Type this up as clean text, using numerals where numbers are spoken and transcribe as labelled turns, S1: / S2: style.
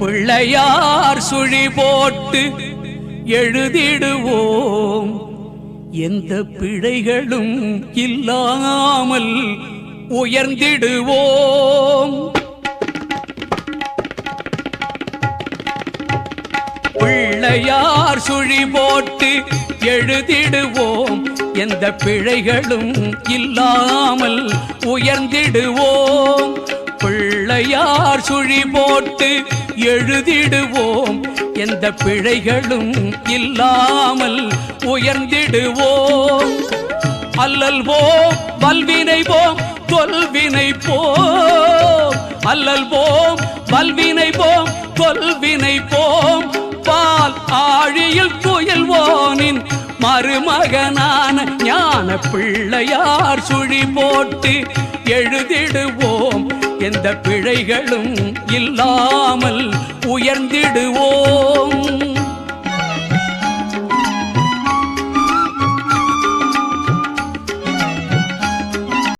S1: பிள்ளையார் சுழி போட்டு எழுதிடுவோம் எந்த பிழைகளும் இல்லாமல் உயர்ந்திடுவோம் பிள்ளையார் சுழி போட்டு எழுதிடுவோம் எந்த பிழைகளும் இல்லாமல் உயர்ந்திடுவோம் பிள்ளையார் சுழி போட்டு எழுதிடுவோம் எந்த பிழைகளும் இல்லாமல் உயர்ந்திடுவோம் அல்லல் போம் வல்வினை போம் தொல்வினை போம் அல்லல் போம் வல்வினை போம் தொல்வினை போம் பால் ஆழியில் துயில்வோனின் மருமகனான ஞான பிள்ளையார் சுழி போட்டு எழுதிடுவோம் எந்த பிழைகளும் இல்லாமல் உயர்ந்திடுவோம்